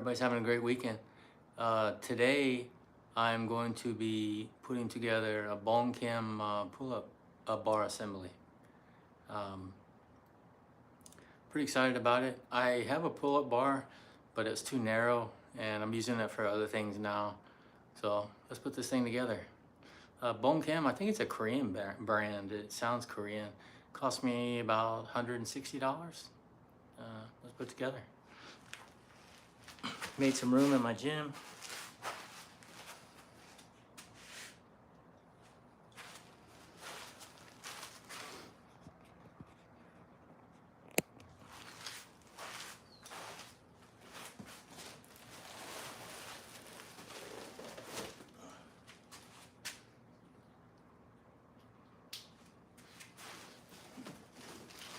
Everybody's having a great weekend. Today, I'm going to be putting together a Bongkim pull-up bar assembly. Um, Pretty excited about it. I have a pull-up bar, but it's too narrow, and I'm using it for other things now. So let's put this thing together. Bongkim, I think it's a Korean brand. It sounds Korean. Cost me about $160. Let's put it together. Made some room in my gym.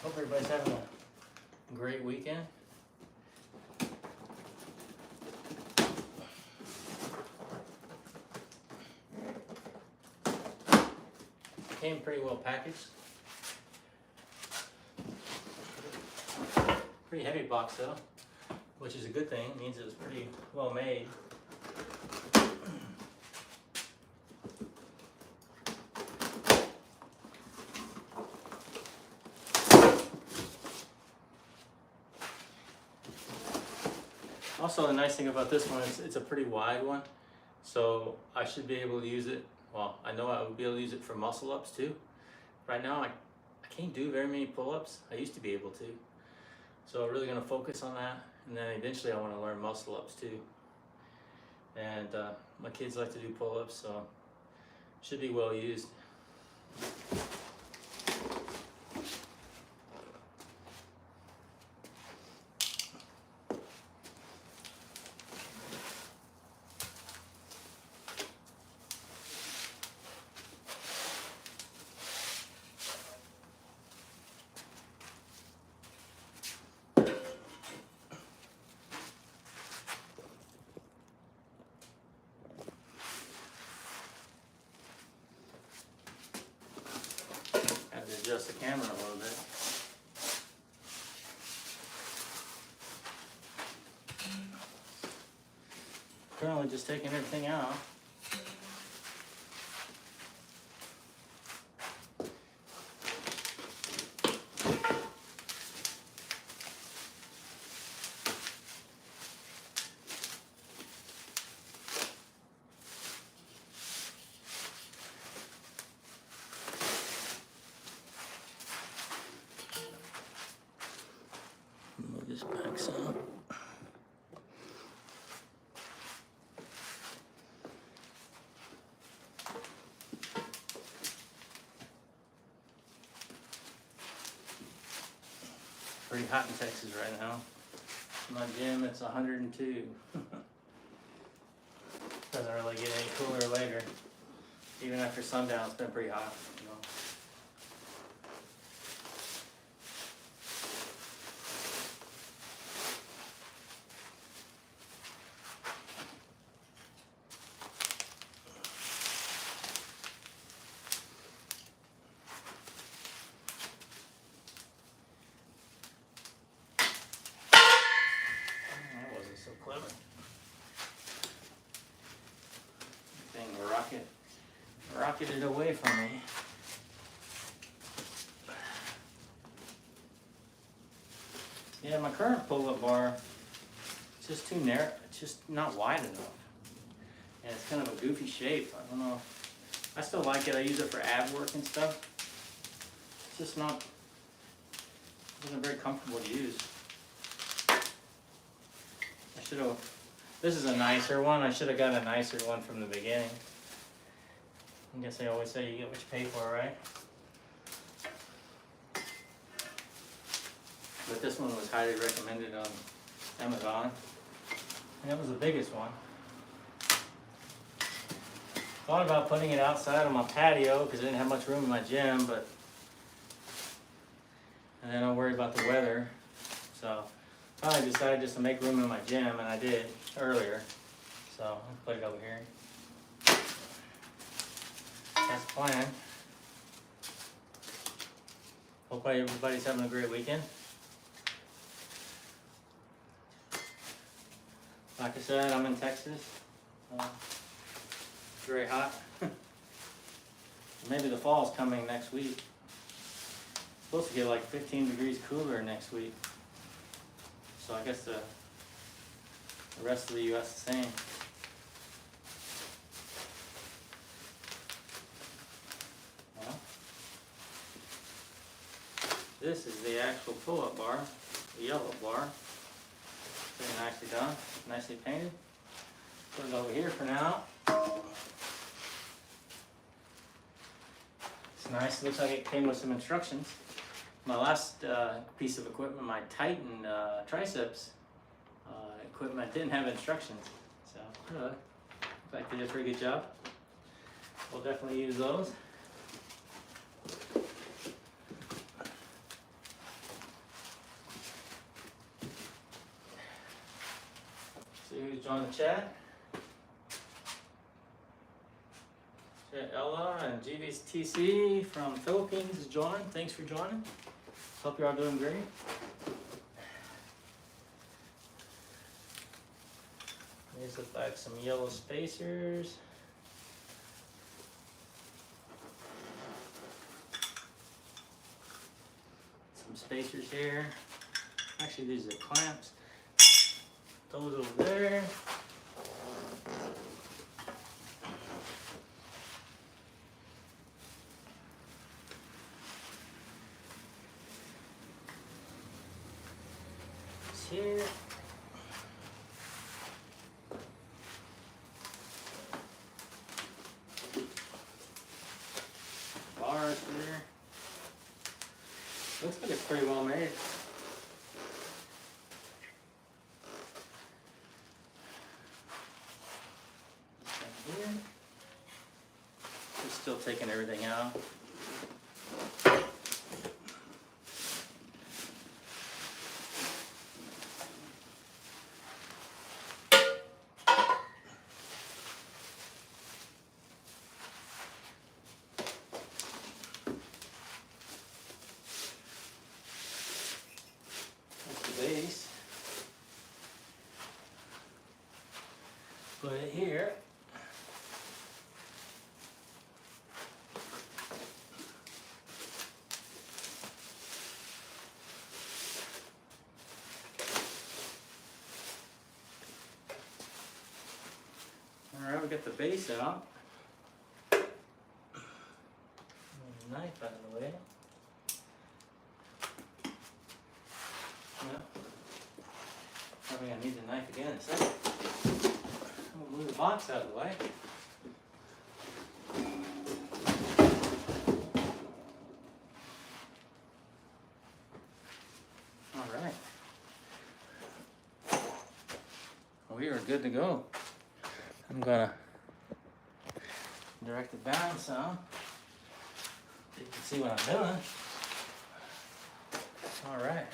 Hope everybody's having a great weekend. Came pretty well packaged. Pretty heavy box though, which is a good thing. It means it was pretty well made. Also, the nice thing about this one is it's a pretty wide one, so I should be able to use it. Well, I know I would be able to use it for muscle ups too. Right now, I can't do very many pull-ups. I used to be able to. So I'm really going to focus on that, and then eventually I want to learn muscle ups too. And my kids like to do pull-ups, so should be well used. Have to adjust the camera a little bit. Currently just taking everything out. Move this back some. Pretty hot in Texas right now. My gym, it's 102. Doesn't really get any cooler later. Even after sundown, it's been pretty hot. You know. That wasn't so clever. Thing rocketed away from me. Yeah, my current pull-up bar, it's just too narrow. It's just not wide enough. And it's kind of a goofy shape. I don't know. I still like it. I use it for ab work and stuff. It's just not, it isn't very comfortable to use. I should have, this is a nicer one. I should have got a nicer one from the beginning. I guess they always say you get what you pay for, right? But this one was highly recommended on Amazon. And it was the biggest one. Thought about putting it outside on my patio because I didn't have much room in my gym, but and then I'll worry about the weather. So I decided just to make room in my gym, and I did earlier. So I'll put it over here. That's the plan. Hope everybody's having a great weekend. Like I said, I'm in Texas. It's very hot. Maybe the fall's coming next week. It's supposed to get like 15 degrees cooler next week. So I guess the rest of the U.S. is the same. Well, this is the actual pull-up bar, the yellow bar. Pretty nicely done, nicely painted. Put it over here for now. It's nice. It looks like it came with some instructions. My last piece of equipment, my Titan triceps equipment, didn't have instructions. So, looks like they did a pretty good job. We'll definitely use those. See who's joined the chat. Ella and GVTC from Philippines is joined. Thanks for joining. Hope you're all doing great. These look like some yellow spacers. Some spacers here. Actually, these are clamps. Those over there. Here. Bars here. Looks like it's pretty well made. Here. Just still taking everything out. Base. Put it here. All right, we got the base out. Knife out of the way. Probably gonna need the knife again in a second. We'll move the box out of the way. All right. We are good to go. I'm gonna direct it down some. You can see what I'm doing. All right.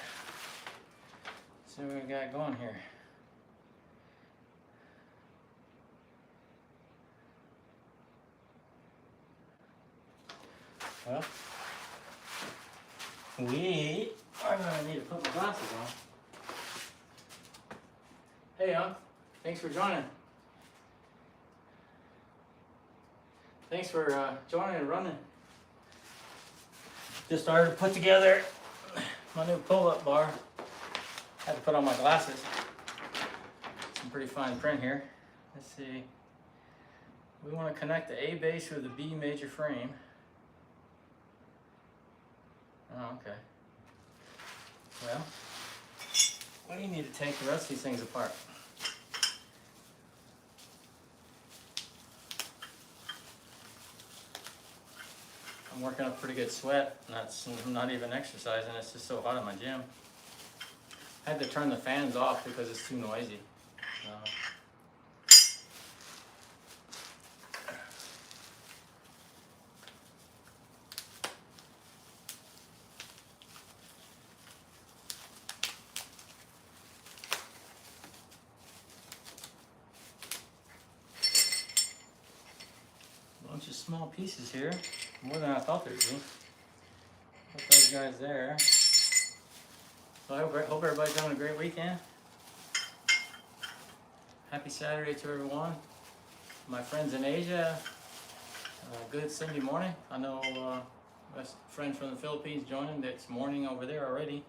See what we got going here. Well, we are going to need to put my glasses on. Hey, thanks for joining. Thanks for joining and running. Just started to put together my new pull-up bar. Had to put on my glasses. Some pretty fine print here. Let's see. We want to connect the A base with the B major frame. Oh, okay. Well, we need to take the rest of these things apart. I'm working up a pretty good sweat. That's not even exercising. It's just so hot in my gym. I had to turn the fans off because it's too noisy. Bunch of small pieces here, more than I thought there'd be. Put those guys there. So I hope everybody's having a great weekend. Happy Saturday to everyone. My friends in Asia, good Sunday morning. I know my friends from the Philippines joining. It's morning over there already.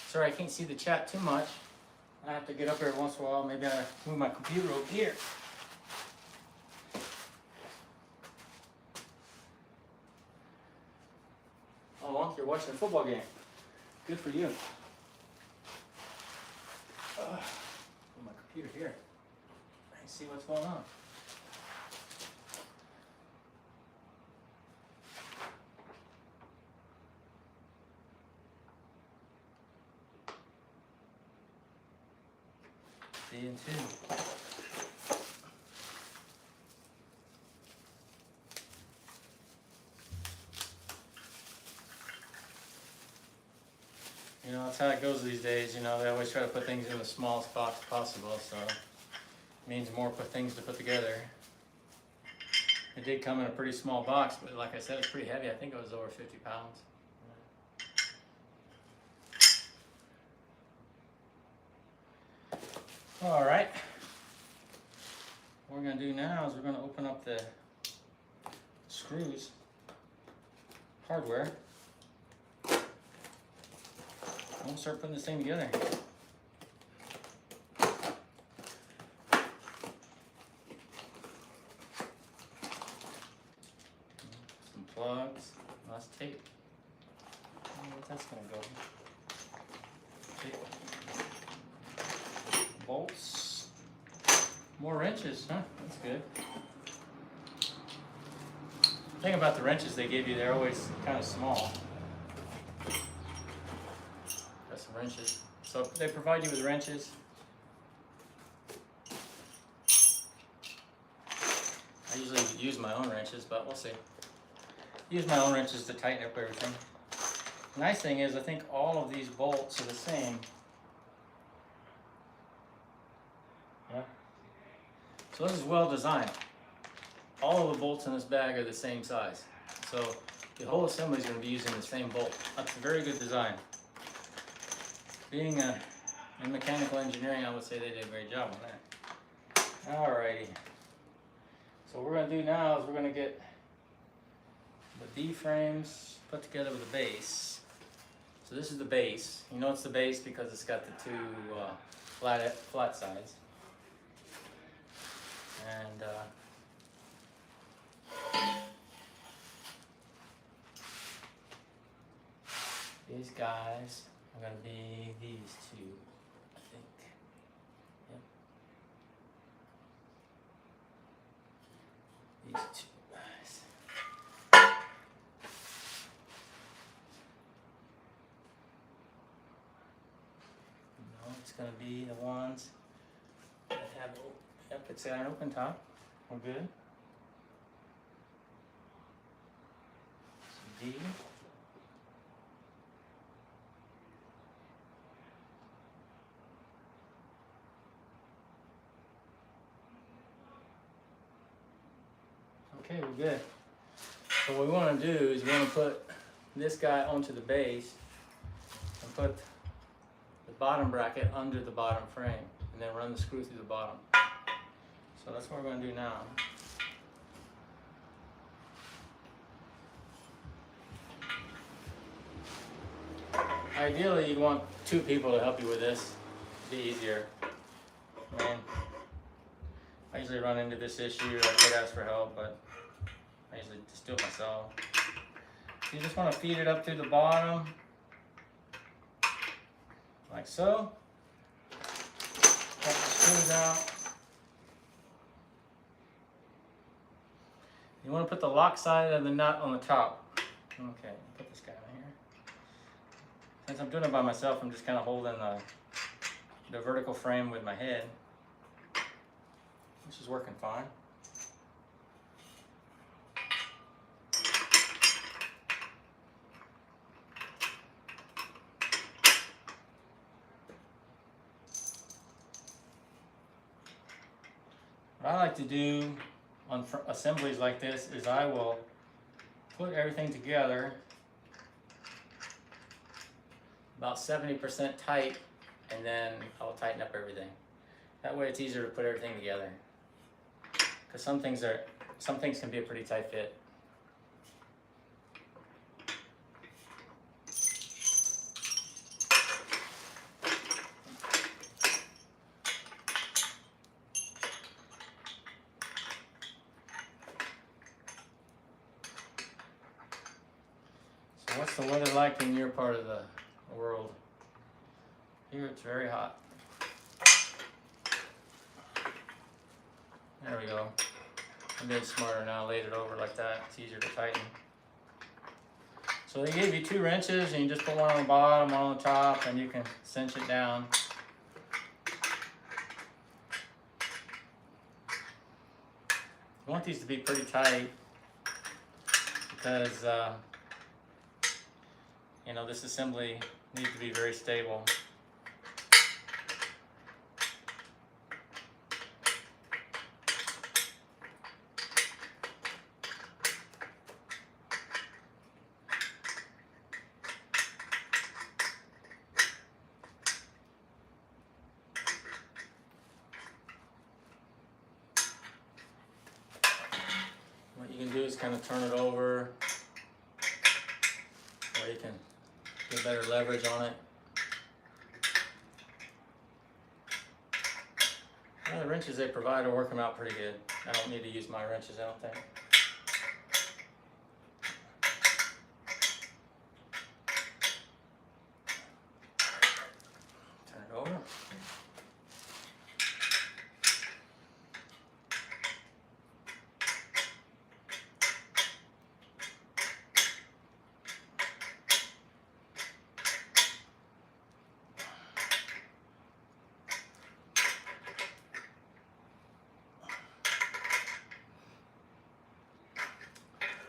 Sorry I can't see the chat too much. I have to get up here once in a while. Maybe I move my computer over here. Oh, you're watching a football game. Good for you. Put my computer here. I can see what's going on. Seeing two. You know, that's how it goes these days. You know, they always try to put things in the smallest box possible, so it means more things to put together. It did come in a pretty small box, but like I said, it's pretty heavy. I think it was over 50 pounds. All right. What we're going to do now is we're going to open up the screws, hardware. We'll start putting this thing together. Some plugs, less tape. I don't know what that's going to go. Tape. Bolts. More wrenches, huh? That's good. The thing about the wrenches they give you, they're always kind of small. Wrenches. So they provide you with wrenches. I usually use my own wrenches, but we'll see. Use my own wrenches to tighten up everything. The nice thing is I think all of these bolts are the same. Yeah. So this is well designed. All of the bolts in this bag are the same size. So the whole assembly is going to be using the same bolt. That's a very good design. Being in mechanical engineering, I would say they did a great job on that. Alrighty. So what we're going to do now is we're going to get the D-frames put together with the base. So this is the base. You know it's the base because it's got the two flat sides. And these guys are going to be these two, I think. Yep. These two guys. No, it's going to be the ones that have, yep, it's got an open top. We're good. So D. Okay, we're good. So what we want to do is we want to put this guy onto the base and put the bottom bracket under the bottom frame and then run the screw through the bottom. So that's what we're going to do now. Ideally, you'd want two people to help you with this. It'd be easier. I usually run into this issue. I could ask for help, but I usually just do it myself. You just want to feed it up through the bottom, like so. Pop the screws out. You want to put the lock side of the nut on the top. Okay, put this guy in here. Since I'm doing it by myself, I'm just kind of holding the vertical frame with my head. This is working fine. What I like to do on assemblies like this is I will put everything together about about 70% tight, and then I'll tighten up everything. That way it's easier to put everything together. Because some things can be a pretty tight fit. So what's the weather like in your part of the world? Here it's very hot. There we go. I'm being smarter now, laid it over like that. It's easier to tighten. So they gave you 2 wrenches, and you just put one on the bottom, one on the top, and you can cinch it down. You want these to be pretty tight because you know, this assembly needs to be very stable. What you can do is kind of turn it over, or you can get better leverage on it. Well, the wrenches they provide are working out pretty good. I don't need to use my wrenches, I don't think. Turn it over.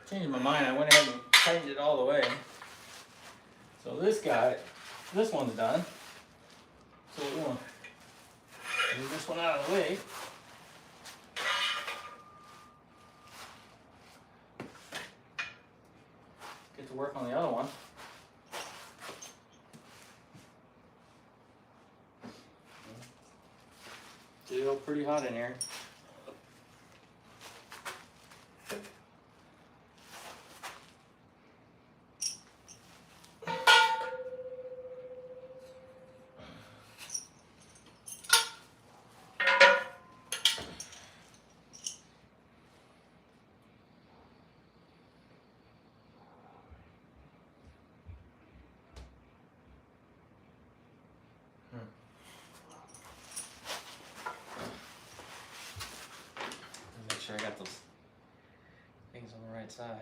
Changed my mind. I went ahead and tightened it all the way. So this one's done. So we're going to move this one out of the way. Get to work on the other one. Still pretty hot in here. Make sure I got those things on the right side.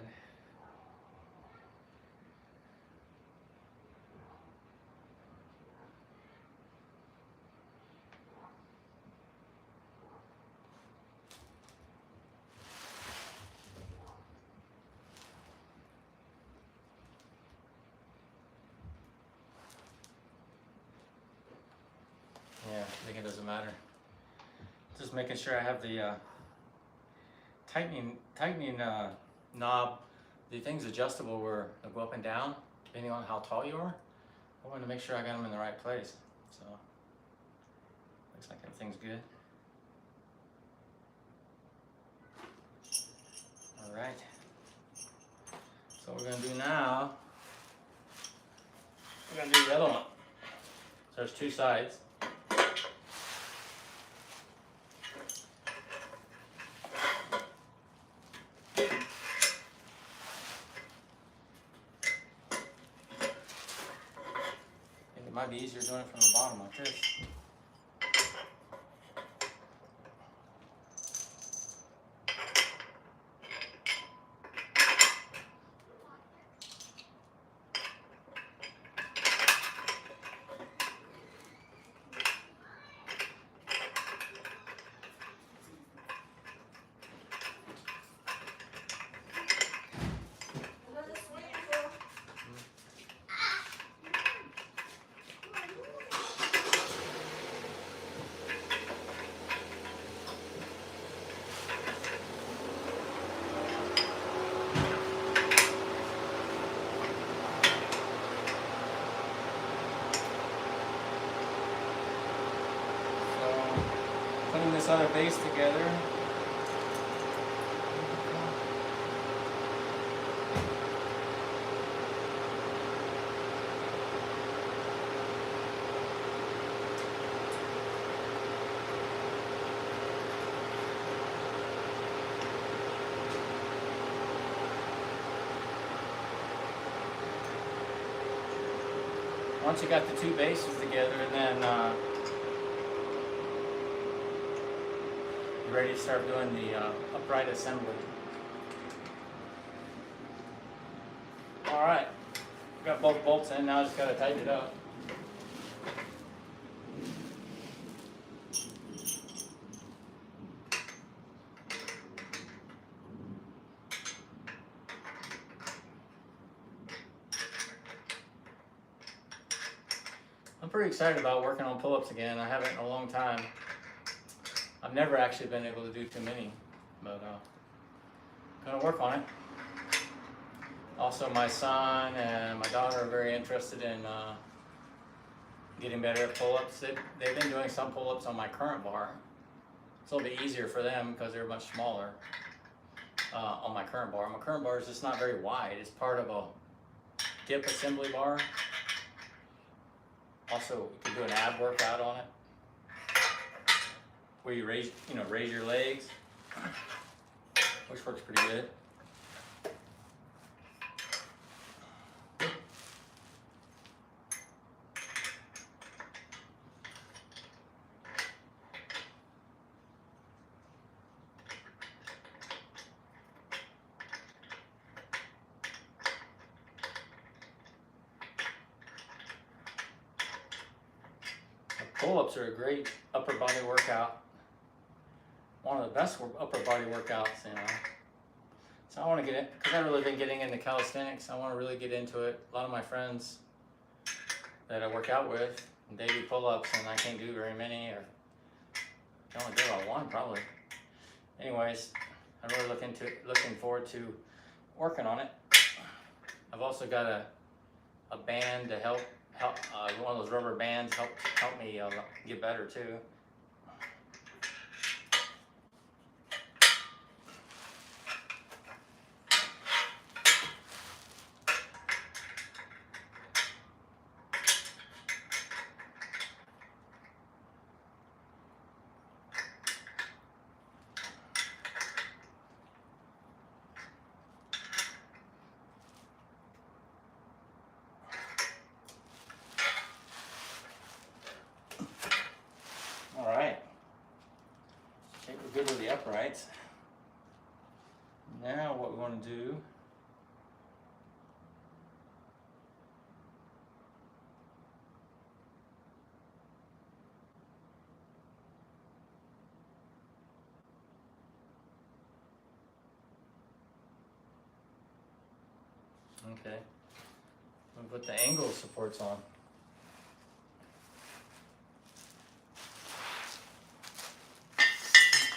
Yeah, I think it doesn't matter. Just making sure I have the tightening knob. The thing's adjustable where they go up and down depending on how tall you are. I wanted to make sure I got them in the right place. So looks like everything's good. All right. So what we're gonna do now, we're gonna do the other one. So there's 2 sides. It might be easier doing it from the bottom like this. other base together. Once you got the two bases together, and then you're ready to start doing the upright assembly. All right, got both bolts in. Now I just got to tighten it up. I'm pretty excited about working on pull-ups again. I haven't in a long time. I've never actually been able to do too many, but gonna work on it. Also, my son and my daughter are very interested in getting better at pull-ups. They've been doing some pull-ups on my current bar. It's a little bit easier for them because they're much smaller on my current bar. My current bar is just not very wide. It's part of a dip assembly bar. Also, you can do an ab workout on it, where you raise your legs, which works pretty good. Pull-ups are a great upper body workout. One of the best upper body workouts, you know. So I want to get it, because I've really been getting into calisthenics. I want to really get into it. A lot of my friends that I work out with, they do pull-ups, and I can't do very many, or I only do about one probably. Anyways, I'm really looking forward to working on it. I've also got a band to help one of those rubber bands help me get better too. Good with the uprights. Now what we want to do we'll put the angle supports on.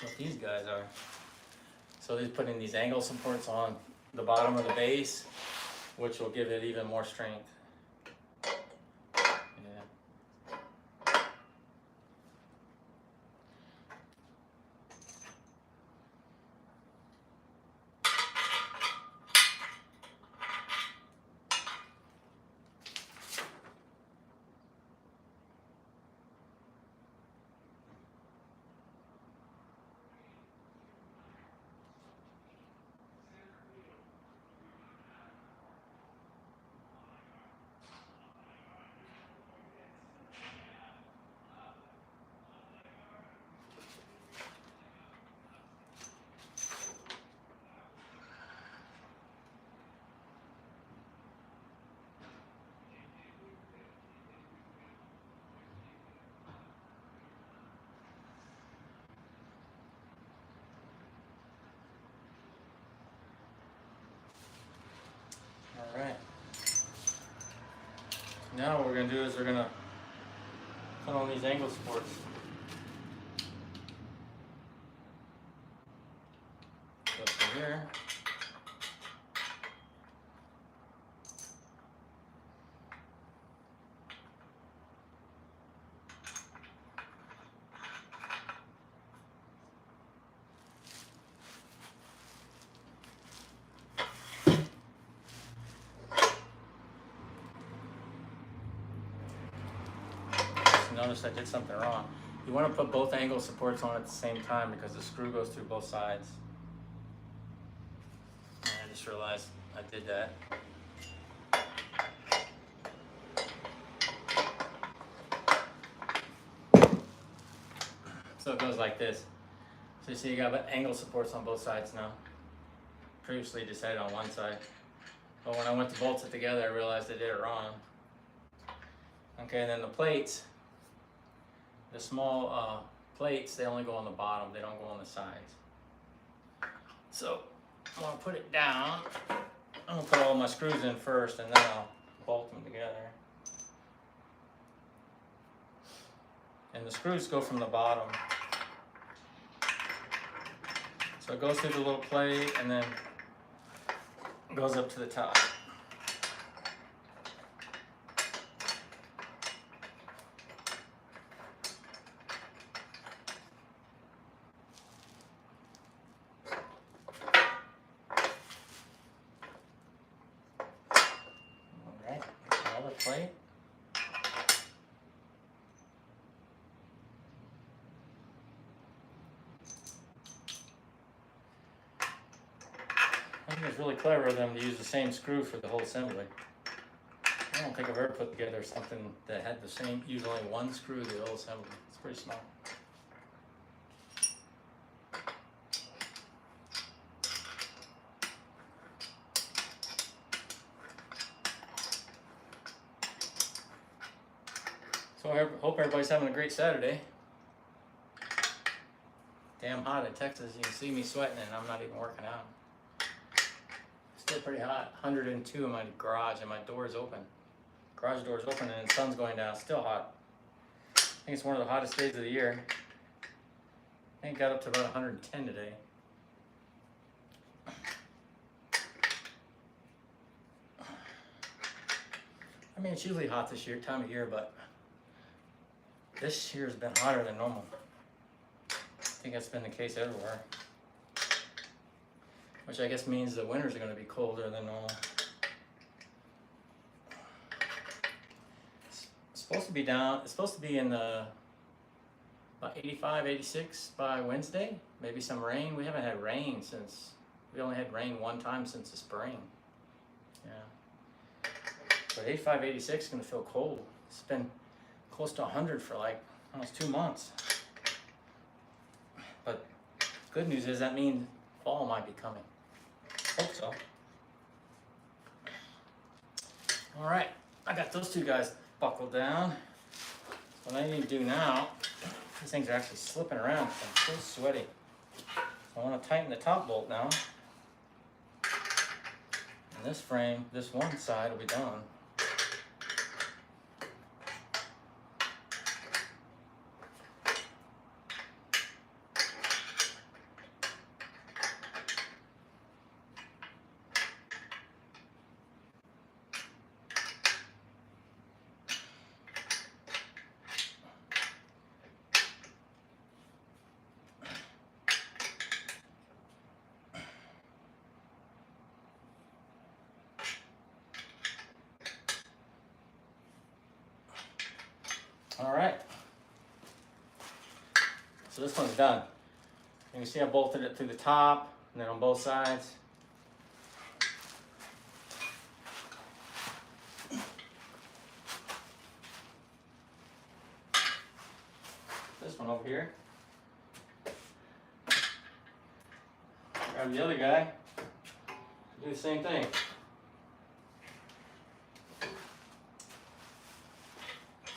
What these guys are. So he's putting these angle supports on the bottom of the base, which will give it even more strength. Alright. Now what we're going to do is we're going to put on these angle supports. Go from here. noticed I did something wrong. You want to put both angle supports on at the same time because the screw goes through both sides. And I just realized I did that. So it goes like this. So you see you got angle supports on both sides now. Previously just had it on one side. But when I went to bolt it together, I realized I did it wrong. Okay, and then the plates, the small plates, they only go on the bottom, they don't go on the sides. So I'm gonna put it down. I'm gonna put all my screws in first and then I'll bolt them together. And the screws go from the bottom. So it goes through the little plate and then goes up to the top. Alright, another plate. I think it's really clever of them to use the same screw for the whole assembly. I don't think I've ever put together something that had the same, use only one screw the whole assembly. It's pretty smart. So I hope everybody's having a great Saturday. Damn hot in Texas. You can see me sweating and I'm not even working out. Still pretty hot. 102 in my garage and my door is open. Garage door is open and the sun's going down. Still hot. I think it's one of the hottest days of the year. I think it got up to about 110 today. I mean, it's usually hot this time of year, but this year has been hotter than normal. I think that's been the case everywhere. Which I guess means the winters are going to be colder than normal. It's supposed to be down, it's supposed to be in the about 85, 86 by Wednesday. Maybe some rain. We haven't had rain since, we only had rain one time since the spring. Yeah. But 85, 86 is going to feel cold. It's been close to 100 for like almost 2 months. But good news is that means fall might be coming. Hope so. All right, I got those two guys buckled down. So what I need to do now, these things are actually slipping around. I'm so sweaty. So I want to tighten the top bolt now. And this frame, this one side will be done. All right, so this one's done. You can see I bolted it through the top and then on both sides. This one over here. Grab the other guy, do the same thing.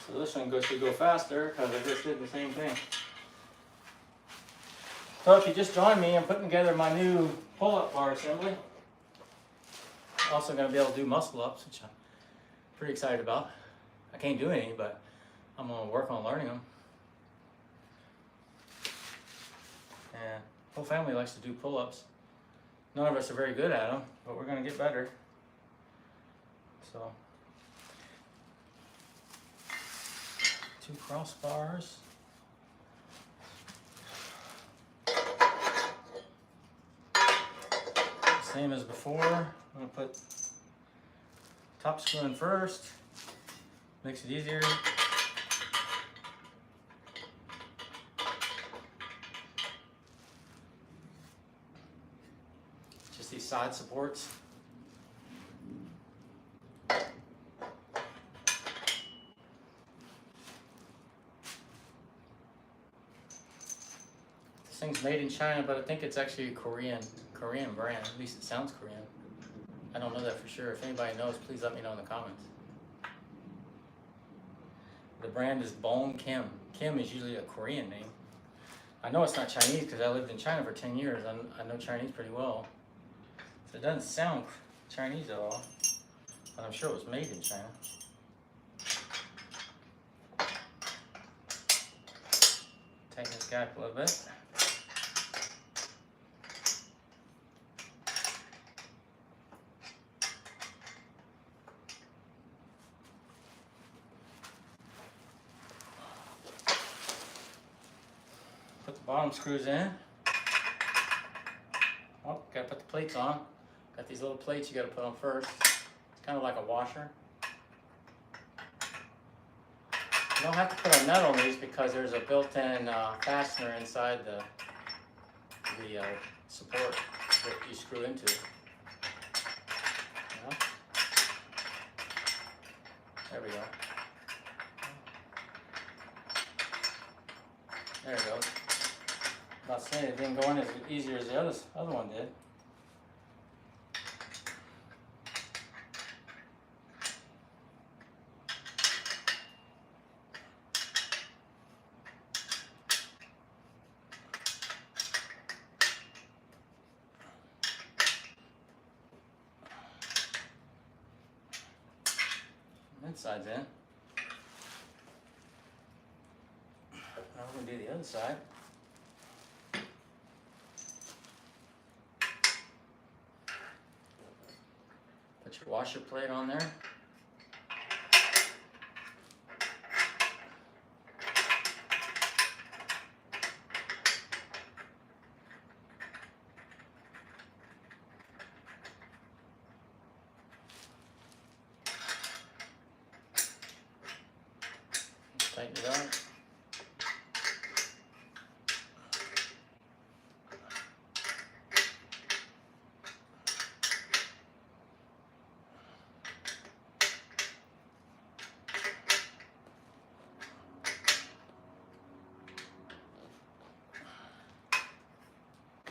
So this one should go faster because I just did the same thing. So if you just joined me, I'm putting together my new pull-up bar assembly. Also going to be able to do muscle-ups, which I'm pretty excited about. I can't do any, but I'm going to work on learning them. And the whole family likes to do pull-ups. None of us are very good at them, but we're going to get better. So, 2 crossbars. Same as before. I'm going to put top screw in first. Makes it easier. side supports. This thing's made in China, but I think it's actually a Korean brand. At least it sounds Korean. I don't know that for sure. If anybody knows, please let me know in the comments. The brand is Bongkim. Kim is usually a Korean name. I know it's not Chinese because I lived in China for 10 years. I know Chinese pretty well. So it doesn't sound Chinese at all, but I'm sure it was made in China. Tighten this guy up a little bit. Put the bottom screws in. Oh, gotta put the plates on. Got these little plates you gotta put on first. It's kind of like a washer. You don't have to put a nut on these because there's a built-in fastener inside the support that you screw into. Yeah. There we go. There we go. I'm not saying it didn't go in as easier as the other one did. Inside's in. Now we're going to do the other side. Put your washer plate on there. Tighten it up.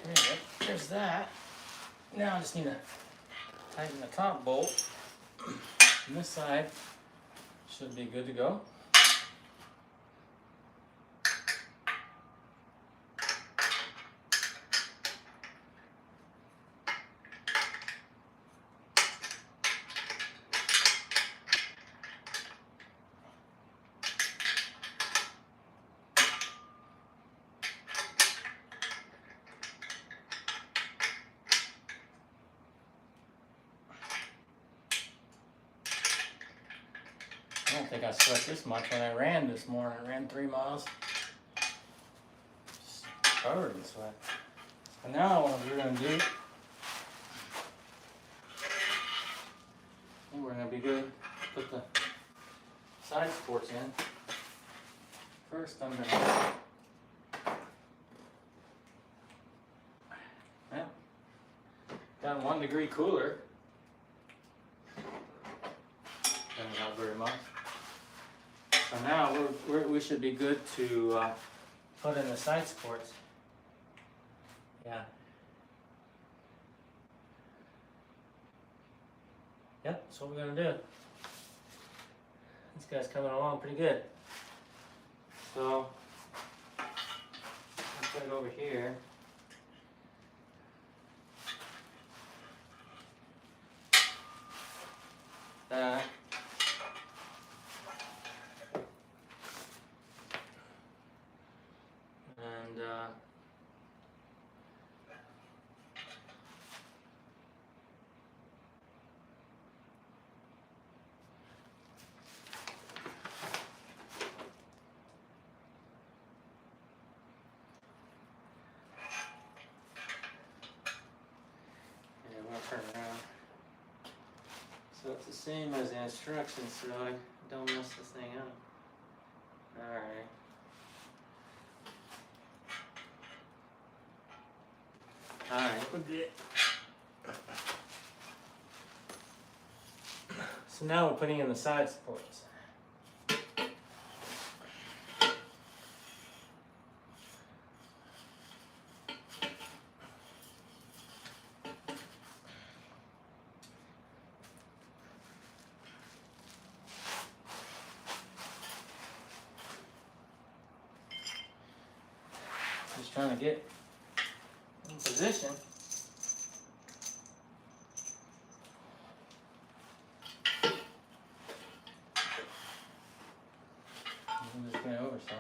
Okay, there's that. Now I just need to tighten the top bolt. And this side should be good to go. I don't think I sweat this much when I ran this morning. I ran 3 miles. Just covered in sweat. And now what we're going to do, I think we're going to be good. Put the side supports in. First I'm going to, well, got 1 degree cooler. Doesn't help very much. So now we should be good to put in the side supports. Yeah. Yep, that's what we're going to do. This guy's coming along pretty good. So, I'll put it over here. That. And yeah, I'm going to turn around. So it's the same as the instructions, so I don't mess this thing up. Alright. Alright, we're good. So now we're putting in the side supports. Just trying to get in position. I'm just going over some.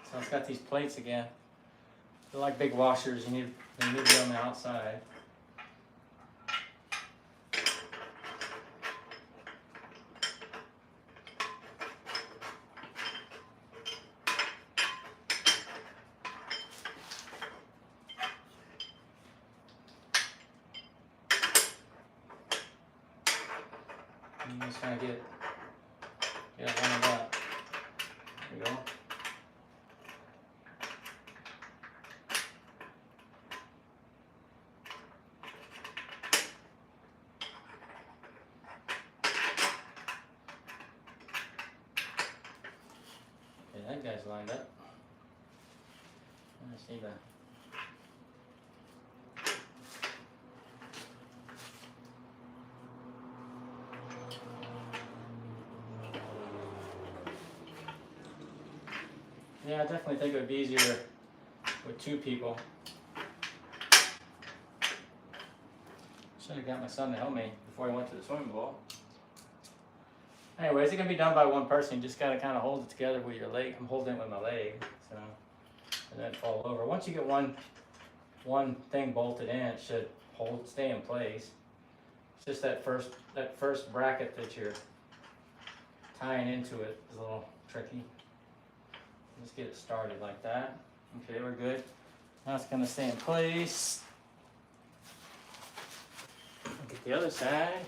So it's got these plates again. They're like big washers. They need to be on the outside. I'm just trying to get it lined up. There we go. Okay, that guy's lined up. I just need to. Yeah, I definitely think it would be easier with two people. Should have got my son to help me before he went to the swimming pool. Anyways, it's gonna be done by one person. You just gotta kind of hold it together with your leg. I'm holding it with my leg, so and then fall over. Once you get one thing bolted in, it should stay in place. It's just that first bracket that you're tying into it is a little tricky. Let's get it started like that. Okay, we're good. Now it's gonna stay in place. Get the other side.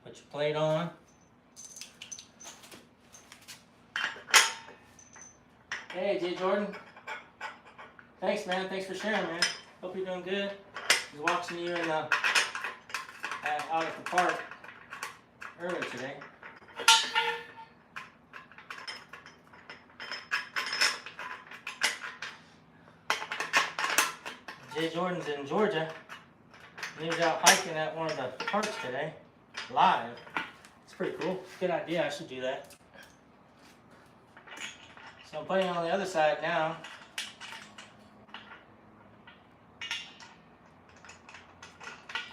Put your plate on. Hey, Jay Jordan. Thanks, man. Thanks for sharing, man. Hope you're doing good. I was watching you in out at the park earlier today. Jay Jordan's in Georgia. He was out hiking at one of the parks today, live. It's pretty cool. Good idea. I should do that. So I'm putting it on the other side now.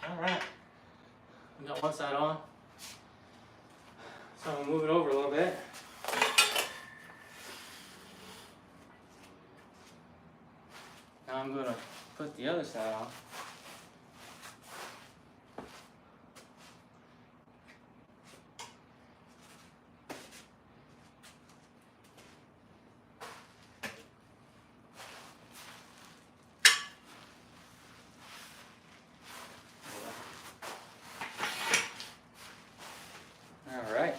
All right. We got one side on. So I'm gonna move it over a little bit. Now I'm gonna put the other side on. All right.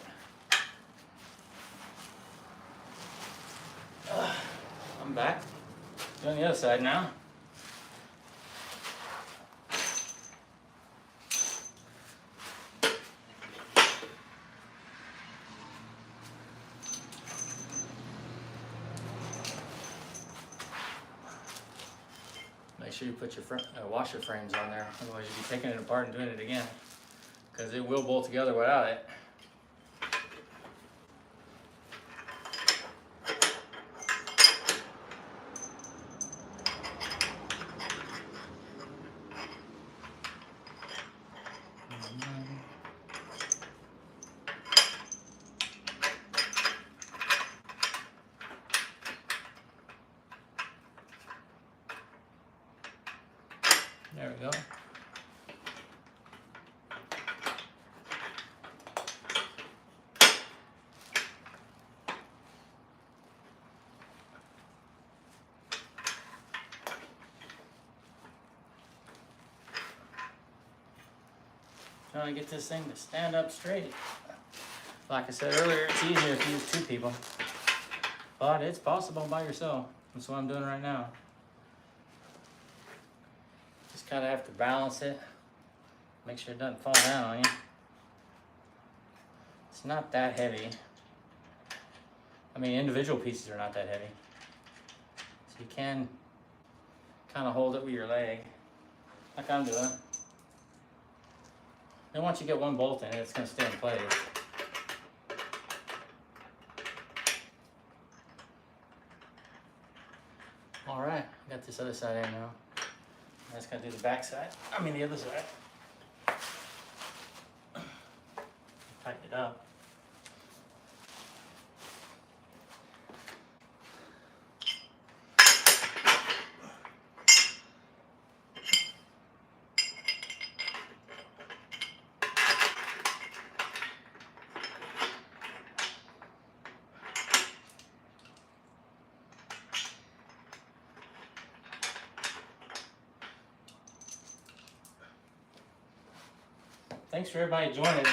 I'm back. Doing the other side now. Make sure you put your washer frames on there, otherwise you'll be taking it apart and doing it again, because it will bolt together without it. There we go. trying to get this thing to stand up straight. Like I said earlier, it's easier if you use two people, but it's possible by yourself. That's what I'm doing right now. Just kind of have to balance it, make sure it doesn't fall down on you. It's not that heavy. I mean, individual pieces are not that heavy. So you can kind of hold it with your leg, like I'm doing. Then once you get one bolt in it, it's going to stay in place. All right, got this other side in now. I just got to do the back side. I mean the other side. Tighten it up. Thanks for everybody joining.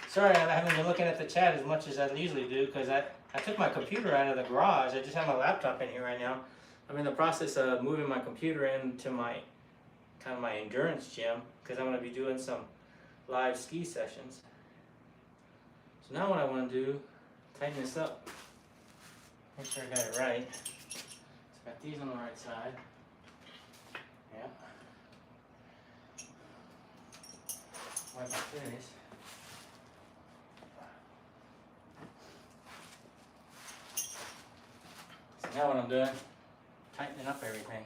Sorry I haven't been looking at the chat as much as I usually do because I took my computer out of the garage. I just have my laptop in here right now. I'm in the process of moving my computer into my kind of my endurance gym because I'm going to be doing some live ski sessions. So now what I want to do, tighten this up. Make sure I got it right. So I got these on the right side. Yeah. Wipe my face. So now what I'm doing, tightening up everything.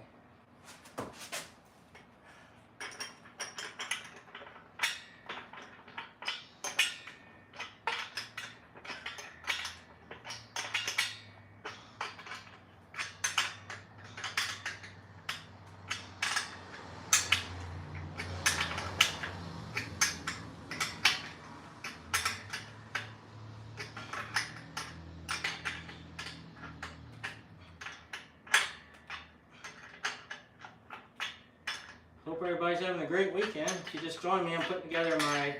Hope everybody's having a great weekend. If you just joined me, I'm putting together my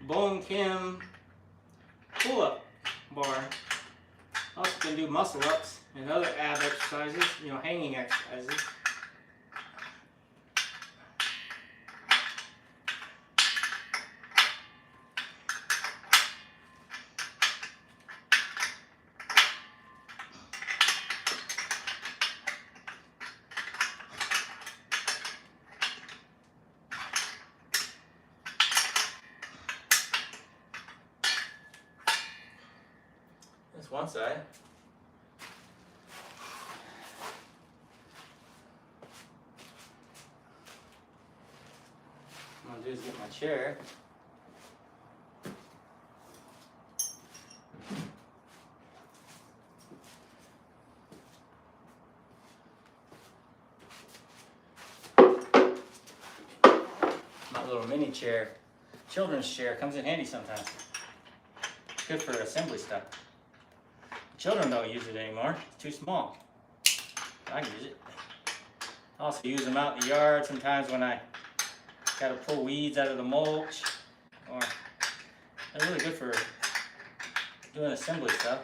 Bongkim pull-up bar. Also can do muscle ups and other ab exercises, hanging exercises. That's one side. What I'm gonna do is get my chair. My little mini chair, children's chair, comes in handy sometimes. Good for assembly stuff. Children don't use it anymore. It's too small. I use it. I also use them out in the yard sometimes when I got to pull weeds out of the mulch. Or they're really good for doing assembly stuff.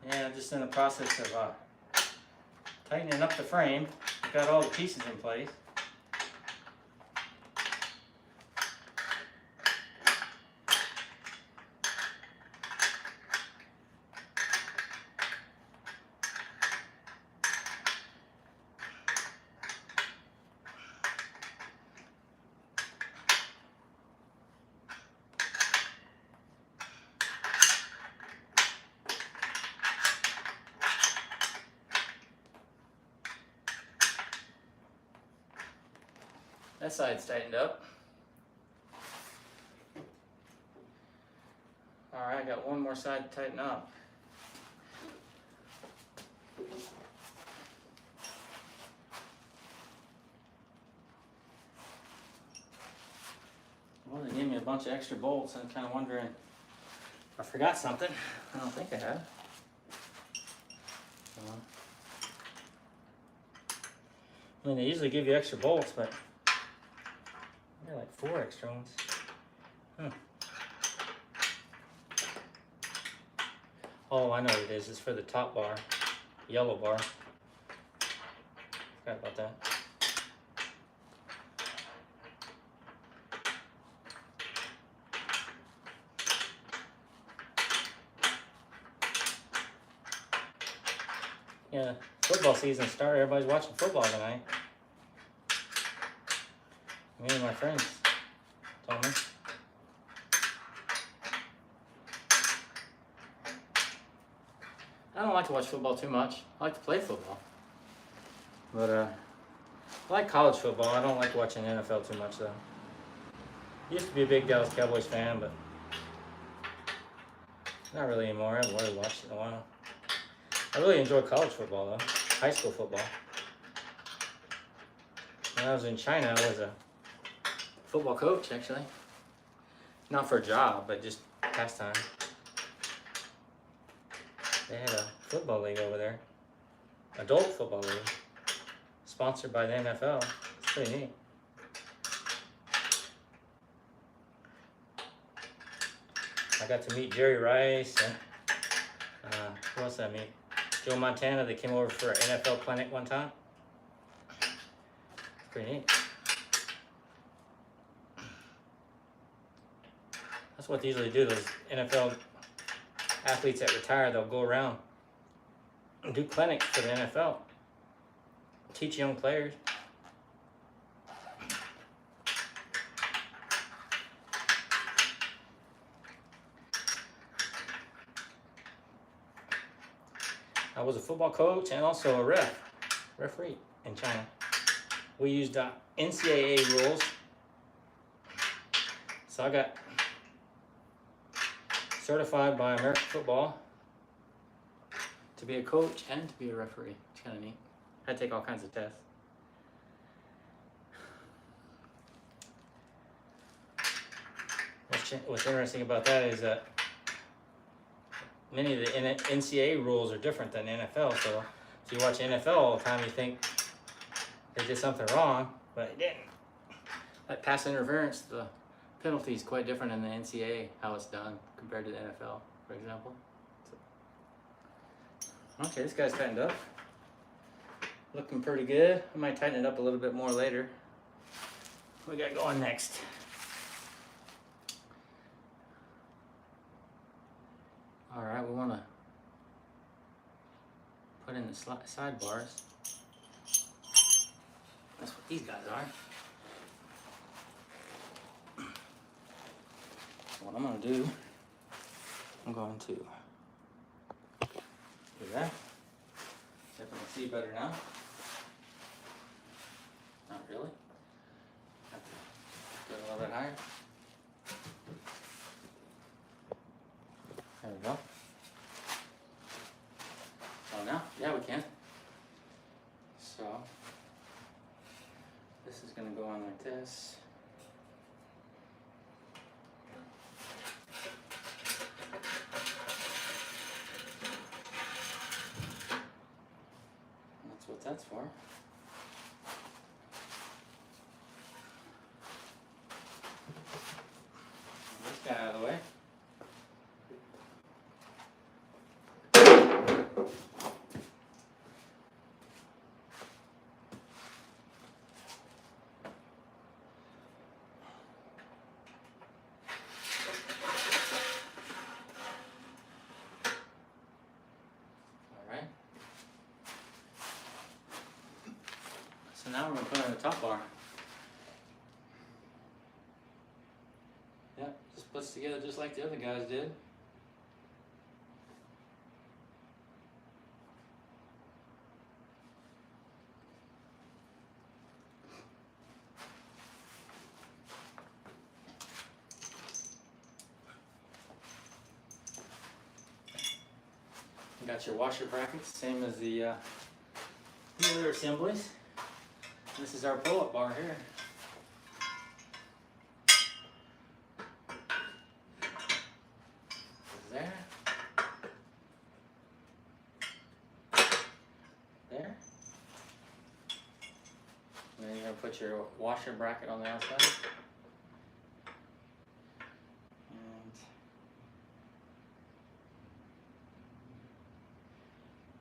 Yeah, I'm just in the process of tightening up the frame. I've got all the pieces in place. That side's tightened up. Alright, I got one more side to tighten up. Well, they gave me a bunch of extra bolts. I'm kind of wondering if I forgot something. I don't think I have. I mean, they usually give you extra bolts, but they're like 4 extra ones. Oh, I know what it is. It's for the top bar, yellow bar. Forgot about that. Yeah, football season started. Everybody's watching football tonight. Me and my friends told me. I don't like to watch football too much. I like to play football. But I like college football. I don't like watching NFL too much though. Used to be a big Dallas Cowboys fan, but not really anymore. I haven't really watched it in a while. I really enjoy college football though. High school football. When I was in China, I was a football coach actually. Not for a job, but just pastime. They had a football league over there. Adult football league. Sponsored by the NFL. It's pretty neat. I got to meet Jerry Rice and who else did I meet? Joe Montana. They came over for an NFL clinic one time. Pretty neat. That's what they usually do. Those NFL athletes that retire, they'll go around and do clinics for the NFL. Teach young players. I was a football coach and also a referee in China. We used NCAA rules. So I got certified by American Football to be a coach and to be a referee. It's kind of neat. I take all kinds of tests. What's interesting about that is that many of the NCAA rules are different than NFL. So if you watch NFL all the time, you think they did something wrong, but they didn't. Like pass interference, the penalty is quite different in the NCAA, how it's done compared to the NFL, for example. So, okay, this guy's tightened up. Looking pretty good. I might tighten it up a little bit more later. What we got going next? All right, we want to put in the sidebars. That's what these guys are. So what I'm going to do, I'm going to do that. Definitely see better now. Not really. Have to go a little bit higher. There we go. Oh, now? Yeah, we can. So, this is going to go on like this. That's what that's for. This guy out of the way. So now we're going to put on the top bar. Yep, just puts together just like the other guys did. You got your washer brackets, same as the other assemblies. This is our pull-up bar here. put your washer bracket on the outside.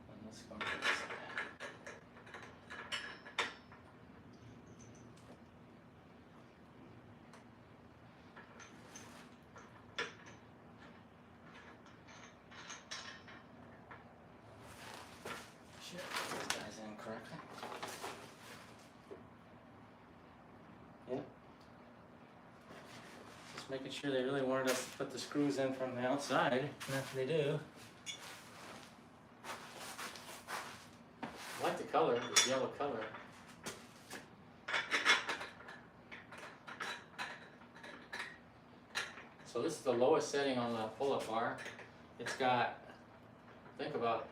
And let's go to this side. Shit, put these guys in correctly. Yep. Just making sure they really wanted us to put the screws in from the outside, and if they do. I like the color, this yellow color. So this is the lowest setting on the pull-up bar. It's got, think about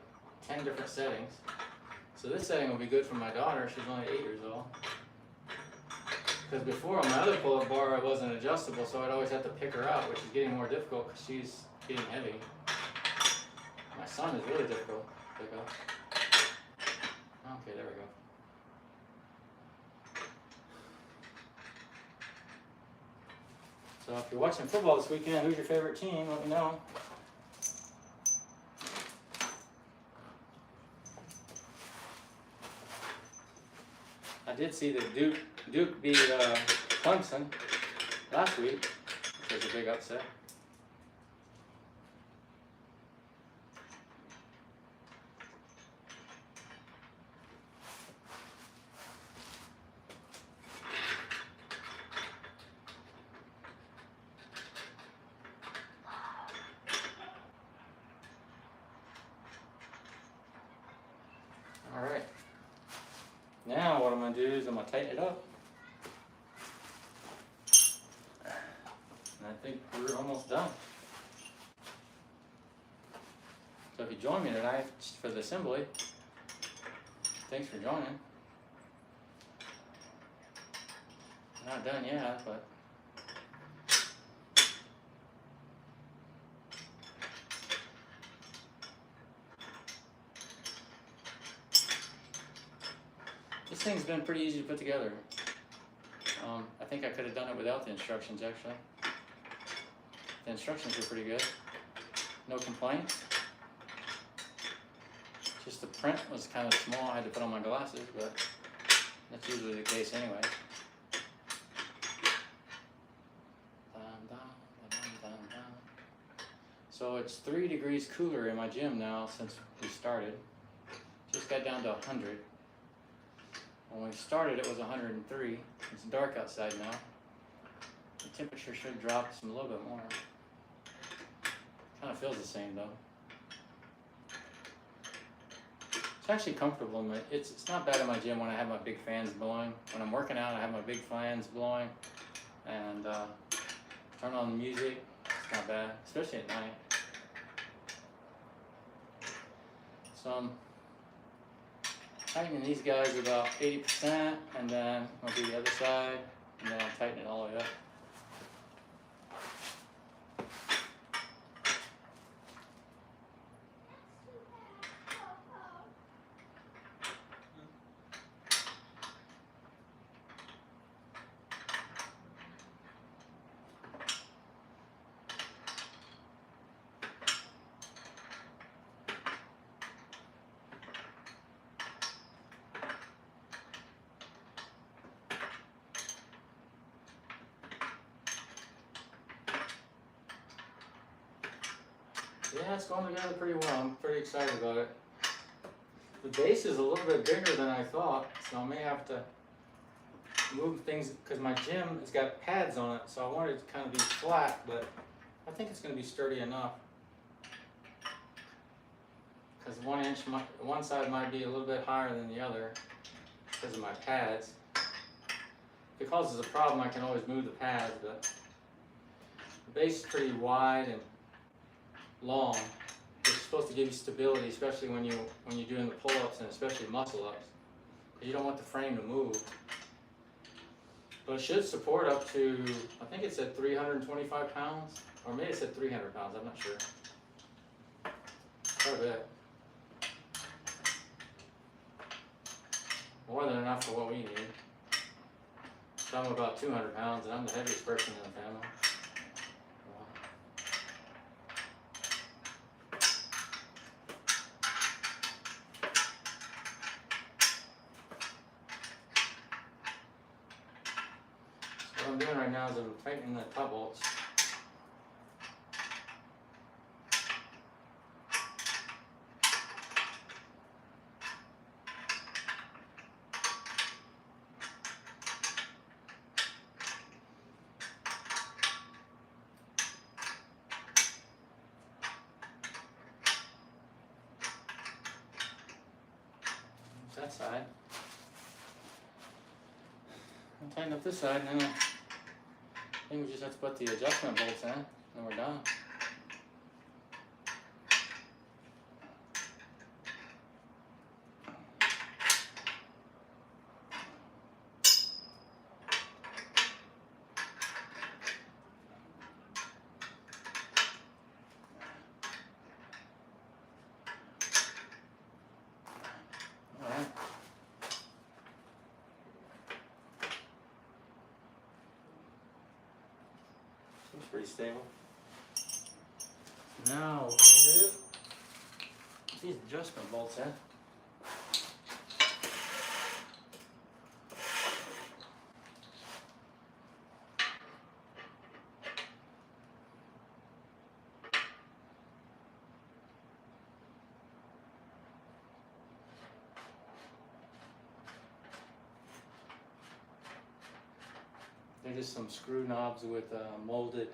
10 different settings. So this setting will be good for my daughter, she's only 8 years old. Because before on my other pull-up bar it wasn't adjustable, so I'd always have to pick her out, which is getting more difficult because she's getting heavy. My son is really difficult to pick up. Okay, there we go. So if you're watching football this weekend, who's your favorite team? Let me know. I did see that Duke beat Clemson last week, which was a big upset. All right. Now what I'm going to do is I'm going to tighten it up. And I think we're almost done. So if you join me tonight for the assembly, thanks for joining. Not done yet, but this thing's been pretty easy to put together. I think I could have done it without the instructions actually. The instructions are pretty good. No complaints. Just the print was kind of small, I had to put on my glasses, but that's usually the case anyway. So it's 3 degrees cooler in my gym now since we started. Just got down to 100. When we started it was 103. It's dark outside now. The temperature should drop a little bit more. Kind of feels the same though. It's actually comfortable. It's not bad in my gym when I have my big fans blowing. When I'm working out I have my big fans blowing. And turn on the music. It's not bad, especially at night. So I'm tightening these guys about 80%, and then I'll do the other side, and then I'll tighten it all the way up. Yeah, it's going together pretty well. I'm pretty excited about it. The base is a little bit bigger than I thought, so I may have to move things, because my gym has got pads on it, so I wanted it to kind of be flat, but I think it's going to be sturdy enough. Because one side might be a little bit higher than the other because of my pads. If it causes a problem, I can always move the pads, but the base is pretty wide and long, which is supposed to give you stability, especially when you're doing the pull-ups and especially muscle-ups. You don't want the frame to move. But it should support up to, I think it said 325 pounds, or maybe it said 300 pounds, I'm not sure. Quite a bit. More than enough for what we need. So I'm about 200 pounds and I'm the heaviest person in the family. So what I'm doing right now is I'm tightening the top bolts. That side. I'll tighten up this side, and then I think we just have to put the adjustment bolts in, and we're done. Alright. Seems pretty stable. Now what we're gonna do, put these adjustment bolts in. They're just some screw knobs with molded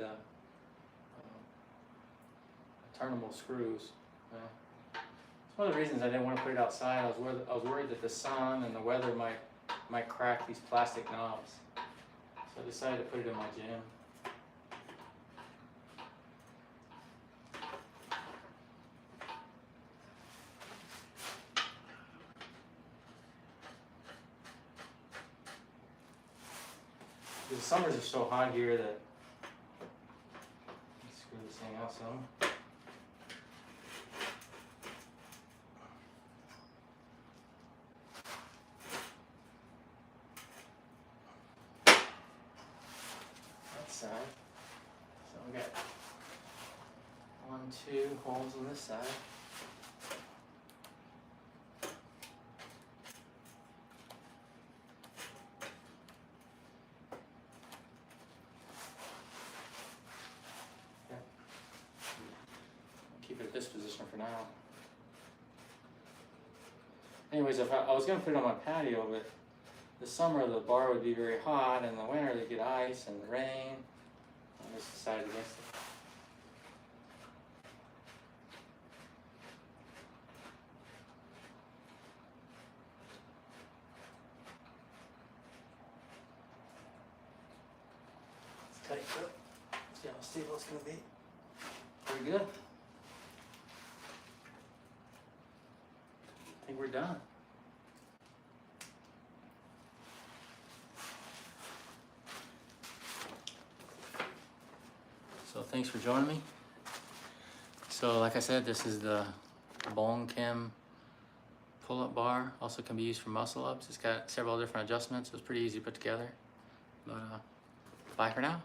turnable screws. It's one of the reasons I didn't want to put it outside. I was worried that the sun and the weather might crack these plastic knobs. So I decided to put it in my gym. The summers are so hot here that, let's screw this thing out some. That side. So we got 1, 2 holes on this side. Keep it at this position for now. Anyways, if I was going to put it on my patio, but this summer the bar would be very hot, and in the winter they get ice and rain. I just decided against it. Let's tighten it up. See how stable it's going to be. Pretty good. I think we're done. So thanks for joining me. So like I said, this is the Bongkim pull-up bar. Also can be used for muscle ups. It's got several different adjustments. It's pretty easy to put together. But bye for now.